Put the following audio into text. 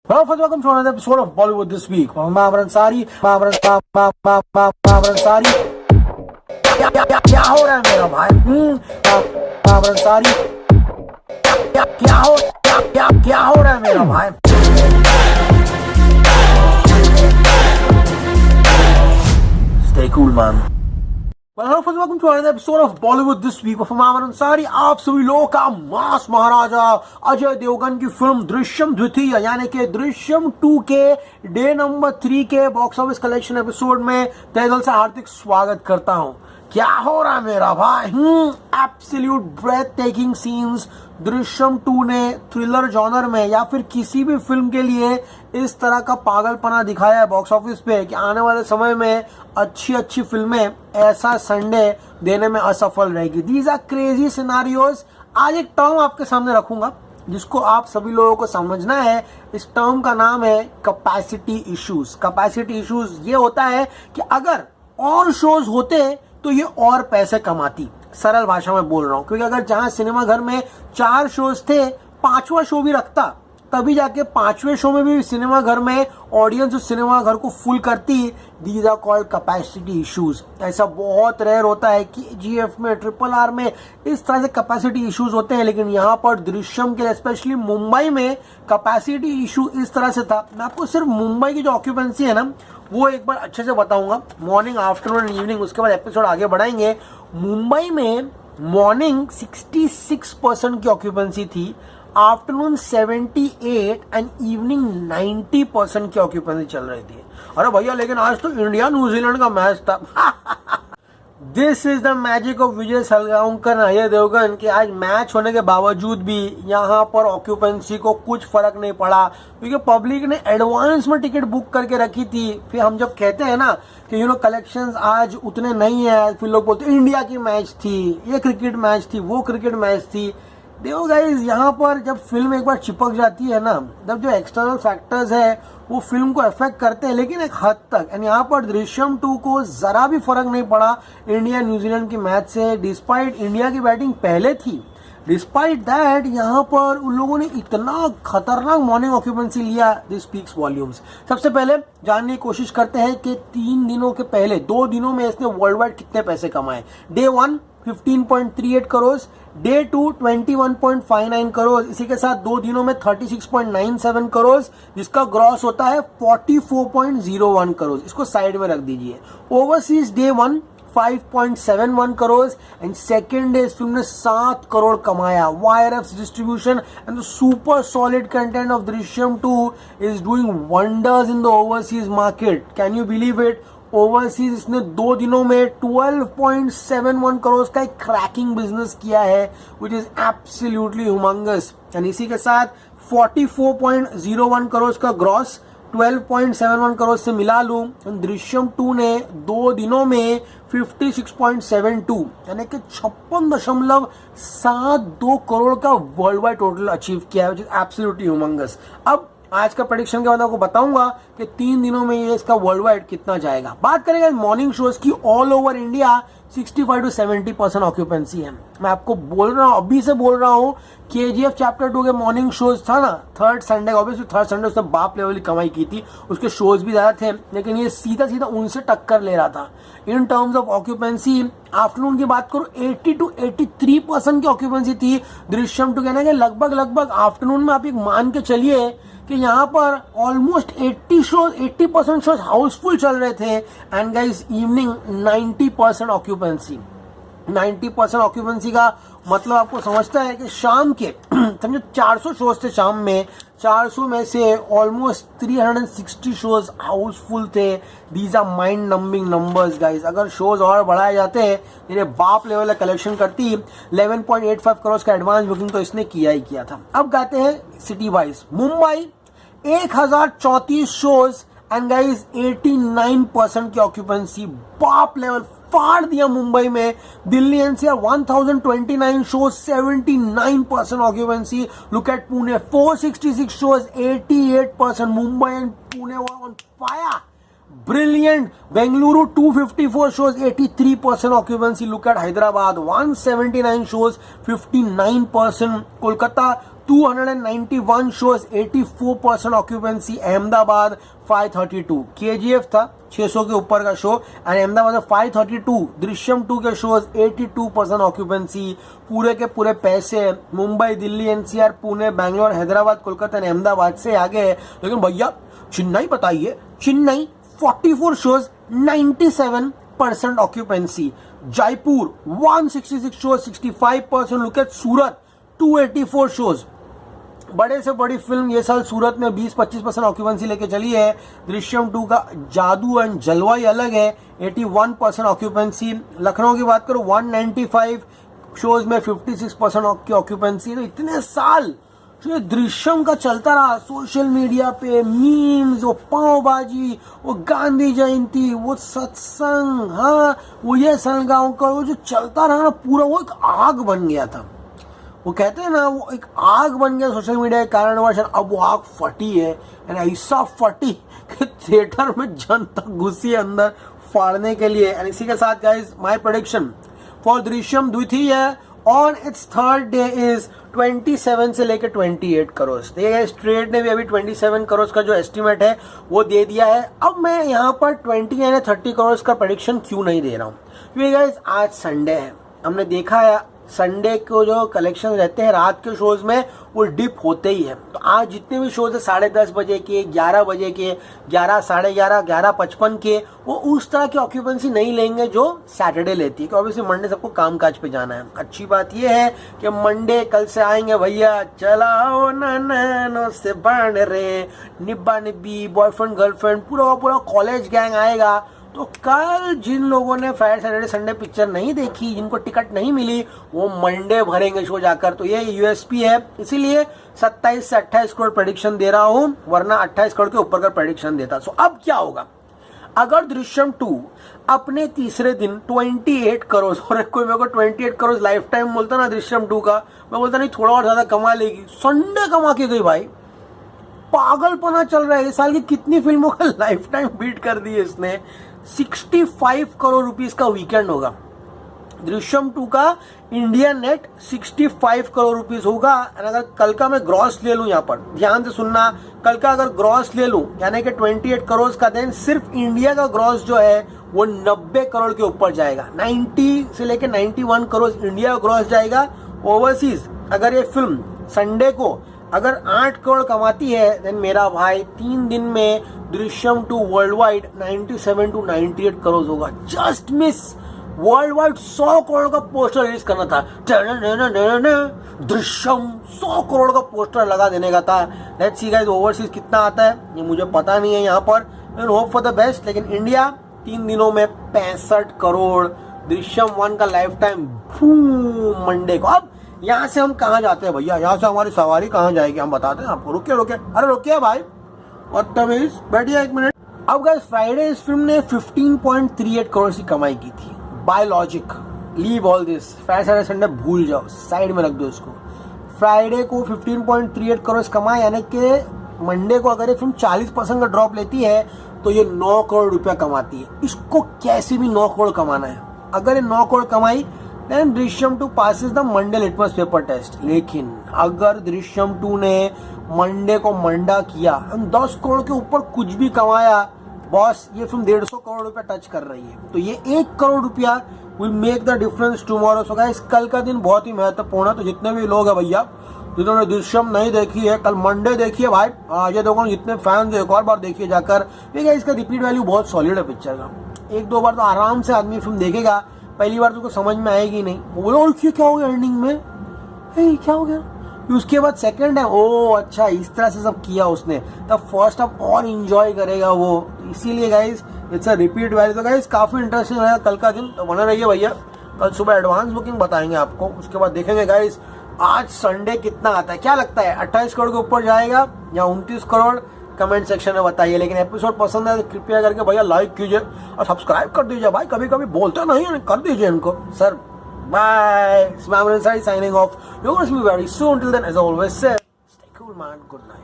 Well, first welcome to another episode of Bollywood this week. Mahamar Ansari, Mahamar Ansari. क्या हो रहा है मेरा भाई? Mahamar Ansari. क्या हो रहा है मेरा भाई? Stay cool, man. Well, hello friends, welcome to another episode of Bollywood this week of Mahamar Ansari. आप सभी लोगों का मास महाराजा अजय देवगन की फिल्म दृश्यम द्वितीय यानी कि दृश्यम 2 के डे नंबर 3 के बॉक्स ऑफिस कलेक्शन एपिसोड में तहे दिल से हार्दिक स्वागत करता हूं। क्या हो रहा है मेरा भाई? Absolute breathtaking scenes Drishyam 2 ने थ्रिलर जॉनर में या फिर किसी भी फिल्म के लिए इस तरह का पागलपना दिखाया है बॉक्स ऑफिस पे कि आने वाले समय में अच्छी फिल्में ऐसा संडे देने में असफल रहेगी। These are crazy scenarios. आज एक टर्म आपके सामने रखूंगा जिसको आप सभी लोगों को समझना है। इस टर्म का नाम है कैपेसिटी इश्यूज। कैपेसिटी इश्यूज ये होता है कि अगर और शोज होते तो ये और पैसे कमाती। सरल भाषा में बोल रहा हूं क्योंकि अगर जहां सिनेमा घर में 4 शोज थे, 5वां शो भी रखता तभी जाके 5वें शो में भी सिनेमा घर में ऑडियंस उस सिनेमा घर को फुल करती। These are called capacity issues. ऐसा बहुत रेयर होता है कि जीएफ में, RRR में इस तरह से कैपेसिटी इश्यूज होते हैं, लेकिन यहाँ पर दृश्यम के स्पेशली मुंबई में कैपेसिटी इशू इस तरह से था। मैं आपको सिर्फ मुंबई की जो ऑक्यूपेंसी है ना वो एक बार अच्छे से बताऊंगा, मॉर्निंग, आफ्टरनून, इवनिंग, उसके बाद एपिसोड आगे बढ़ाएंगे। मुंबई में मॉर्निंग 66% की ऑक्यूपेंसी थी, आफ्टरनून 78 एंड इवनिंग 90% की ऑक्यूपेंसी चल रही थी। अरे भैया लेकिन आज तो इंडिया न्यूजीलैंड का मैच था। This is the magic of Vijay Salgaonkar Ajay Devgn कि आज मैच होने के बावजूद भी यहाँ पर ऑक्यूपेंसी को कुछ फर्क नहीं पड़ा क्योंकि पब्लिक ने एडवांस में टिकट बुक करके रखी थी। फिर हम जब कहते हैं ना कि कलेक्शंस आज उतने नहीं है, फिर लोग बोलते इंडिया की मैच थी, ये क्रिकेट मैच थी, वो क्रिकेट मैच थी। देखो गाइज, यहाँ पर जब फिल्म एक बार चिपक जाती है ना, तब जो एक्सटर्नल फैक्टर्स है वो फिल्म को अफेक्ट करते हैं, लेकिन एक हद तक। एंड यहाँ पर दृश्यम 2 को जरा भी फर्क नहीं पड़ा इंडिया न्यूजीलैंड की मैच से। डिस्पाइट इंडिया की बैटिंग पहले थी, डिस्पाइट दैट यहाँ पर उन लोगों ने इतना खतरनाक मॉर्निंग ऑक्यूपेंसी लिया। This speaks volumes. सबसे पहले जानने की कोशिश करते हैं कि 3 दिनों के पहले 2 दिनों में इसने वर्ल्ड वाइड कितने पैसे कमाए। डे 1 15.38 करोड़, डे 2 21.59 करोड़, इसी के साथ 2 दिनों में 36.97 करोड़, जिसका ग्रॉस होता है 44.01 करोड़। इसको साइड में रख दीजिए। Overseas day 1 5.71 crore and second day इस फिल्म ने 7 करोड़ कमाया। YRF's distribution and the super solid content of Drishyam 2 is doing wonders in the overseas market. Can you believe it? Overseas इसने 2 दिनों में 12.71 करोड़ का एक क्रैकिंग बिजनेस किया है, which is absolutely humongous. And इसी के साथ 44.01 करोड़ का ग्रॉस 12.71 करोड़ से मिला लूं, दृश्यम 2 ने 2 दिनों में 56.72 यानी कि 56.72 करोड़ का वर्ल्ड वाइड टोटल अचीव किया है, विच इज एब्सोल्युटली ह्यूमंगस। अब आज का प्रेडिक्शन के बाद आपको बताऊंगा कि 3 दिनों में ये इसका वर्ल्ड वाइड कितना जाएगा। बात करेंगे मॉर्निंग शोज की। All over India 65 to 70% occupancy है। मैं आपको बोल रहा हूँ, अभी से बोल रहा हूँ, KGF चैप्टर 2 के मॉर्निंग शोज था ना, third Sunday, obviously third Sunday उसने बाप लेवल की कमाई की थी, उसके शोज भी ज्यादा थे, लेकिन ये सीधा उनसे टक्कर ले रहा था in terms of occupancy. Afternoon की बात करूं 80 to 83% की ऑक्यूपेंसी थी दृश्यम 2 कहना कि लगभग आफ्टरनून में आप एक मान के चलिए कि यहाँ पर ऑलमोस्ट 80% शोज हाउसफुल चल रहे थे। And guys evening 90% occupancy. 90% occupancy का मतलब आपको समझता है कि शाम के समझो 400 शोज थे शाम में, 400 में से ऑलमोस्ट 360 शोज हाउसफुल थे। These are mind numbing numbers guys. अगर शोज और बढ़ाए जाते हैं, मेरे बाप लेवल कलेक्शन करती 11.85 करोड़ का एडवांस बुकिंग तो इसने किया ही किया था। अब गाते हैं city wise. Mumbai 1034 shows and guys 89% की ऑक्यूपेंसी, बाप लेवल फाड़ दिया मुंबई में। Delhi NCR 1029 shows 79% occupancy. Look at Pune 466 shows 88%। Mumbai and Pune on fire, brilliant. Bengaluru 254 shows 83% occupancy. Look at Hyderabad 179 shows 59%. Kolkata 291 shows, 84% occupancy. Ahmedabad 532. KGF था 600 के ऊपर का शो एंड अहमदाबाद में 532. दृश्यम 2 के शोज 82% ऑक्यूपेंसी. पूरे के पूरे पैसे मुंबई, दिल्ली, NCR, पुणे, बैंगलोर, हैदराबाद, कोलकाता एंड अहमदाबाद से आगे है. लेकिन भैया चेन्नई बताइए, Chennai 44 shows, 97% occupancy. Jaipur 166 shows, 65%. Look at Surat 284 shows. बड़े से बड़ी फिल्म ये साल सूरत में 20-25% ऑक्यूपेंसी लेके चली है. दृश्यम 2 का जादू एंड जलवा ही अलग है, 81% ऑक्यूपेंसी. लखनऊ की बात करो 195 शोज में 56% की ऑक्यूपेंसी. तो इतने साल जो ये दृश्यम का चलता रहा सोशल मीडिया पे, मीम्स, वो पाव भाजी, वो गांधी जयंती, वो सत्संग, हाँ वो ये सलगांव का वो जो चलता रहा ना पूरा, वो एक आग बन गया था. वो कहते हैं ना वो एक आग बन गया सोशल मीडिया के कारणवश. अब वो आग फटी है एंड ऐसा फटी कि थिएटर में जनता घुसी अंदर फाड़ने के लिए. एंड इसी के साथ guys my prediction for Drishyam द्वितीय on its third day is 27 से लेकर 28 करोड़. देखिए स्ट्रेट ने भी अभी 27 करोड़ का जो एस्टिमेट है वो दे दिया है. अब मैं यहाँ पर 20 या 30 करोड़ का प्रेडिक्शन क्यों नहीं दे रहा हूँ, क्योंकि गाइस आज संडे है. हमने देखा है संडे को जो कलेक्शन रहते हैं रात के शोज में वो डिप होते ही है. तो आज जितने भी शोज है 10:30 बजे के, 11 बजे के, 11, 11:30, 11:55 के, वो उस तरह की ऑक्यूपेंसी नहीं लेंगे जो सैटरडे लेती है. क्योंकि ऑब्वियसली मंडे सबको काम काज पे जाना है. अच्छी बात ये है कि मंडे कल से आएंगे भैया, चलाओ नैनो से बन रे, निब्बा निब्बी, बॉयफ्रेंड गर्लफ्रेंड, पूरा पूरा कॉलेज गैंग आएगा. तो कल जिन लोगों ने फ्राइडे सैटरडे संडे पिक्चर नहीं देखी, जिनको टिकट नहीं मिली, वो मंडे भरेंगे शो जाकर. तो ये यूएसपी है, इसीलिए 27 से 28 करोड़ प्रेडिक्शन दे रहा हूं, वरना 28 करोड़ के ऊपर का प्रेडिक्शन देता. सो अब क्या होगा अगर दृश्यम 2 अपने तीसरे दिन 28 करोड़, और कोई मेरे को 28 करोड़ लाइफ टाइम बोलता ना दृश्यम 2 का, मैं बोलता नहीं थोड़ा और ज्यादा कमा लेगी. संडे कमा के गई भाई, पागलपना चल रहा है. इस साल की कितनी फिल्मों का लाइफ टाइम बीट कर दी है इसने. 65 करोड़ रुपीस का वीकेंड होगा. दृश्यम 2 का इंडिया नेट 65 करोड़ रुपीस होगा. अगर कल का मैं ग्रॉस ले लूं, यहाँ पर ध्यान से सुनना, कल का अगर ग्रॉस ले लूं यानी कि 28 करोड़ का, देन सिर्फ इंडिया का ग्रॉस जो है वो 90 करोड़ के ऊपर जाएगा. 90 से लेकर 91 करोड़ इंडिया का ग्रॉस जाएगा. ओवरसीज अगर ये फिल्म संडे को अगर 8 करोड़ कमाती है, देन मेरा भाई 3 दिन में Drishyam 2 world wide 97 to 98 crore होगा. Just miss world wide 100 crore का पोस्टर रिलीज करना था. दृश्यम 100 करोड़ का पोस्टर लगा देने का था. लेट्स सी गाइस ओवरसीज कितना आता है ये मुझे पता नहीं है यहाँ पर, होप फॉर द बेस्ट. लेकिन इंडिया 3 दिनों में 65 करोड़. दृश्यम 1 का लाइफ टाइम मंडे को. अब यहाँ से हम कहाँ जाते हैं भैया, यहाँ से हमारी सवारी कहाँ जाएगी हम बताते हैं आपको. रुकिए रुकिए, अरे रुकिए भाई, और तमीज बैठिए 1 मिनट. अब गाइस फ्राइडे इस फिल्म ने 15.38 करोड़ की कमाई की थी. Biologic, leave all this, Friday Sunday भूल जाओ, साइड में रख दो इसको. फ्राइडे को 15.38 करोड़ कमाए, यानी कि मंडे को अगर ये फिल्म 40% का ड्रॉप लेती है तो ये 9 करोड़ रुपया कमाती है. इसको कैसे भी 9 करोड़ कमाना है. अगर ये 9 करोड़ कमाई then Drishyam 2 passes the Monday litmus paper test. लेकिन अगर दृश्यम 2 ने मंडे को मंडा किया, 10 करोड़ के ऊपर कुछ भी कमाया, बॉस ये फिल्म 150 करोड़ रुपया टच कर रही है. तो ये 1 करोड़ रुपया will make the difference tomorrow. So guys कल का दिन बहुत ही महत्वपूर्ण है. तो जितने भी लोग हैं भैया जिन्होंने दृश्यम नहीं देखी है, कल मंडे देखिए भाई. अजय देवगन जितने फैंस है एक और बार देखिए जाकर. ये इसका रिपीट वैल्यू बहुत सॉलिड है पिक्चर का. 1-2 बार तो आराम से आदमी फिल्म देखेगा. पहली बार तो उसको समझ में आएगी नहीं, वो बोलो और क्या हो गया एंडिंग में, क्या हो गया. उसके बाद सेकंड है, ओ अच्छा इस तरह से सब किया उसने, तब फर्स्ट हाफ और इंजॉय करेगा वो. इसीलिए guys it's a repeat value. तो गाइस काफी इंटरेस्टिंग रहेगा कल का दिन, तो बने रहिए भैया. कल सुबह एडवांस बुकिंग बताएंगे आपको, उसके बाद देखेंगे गाइस आज संडे कितना आता है. क्या लगता है 28 करोड़ के ऊपर जाएगा या 29 करोड़? कमेंट सेक्शन में बताइए. लेकिन एपिसोड पसंद है तो कृपया करके भैया लाइक कीजिए और सब्सक्राइब कर दीजिए भाई. कभी कभी बोलते नहीं, कर दीजिए इनको sir. Bye, signing off. You will see me very soon. Till then as always say stay cool man, good night.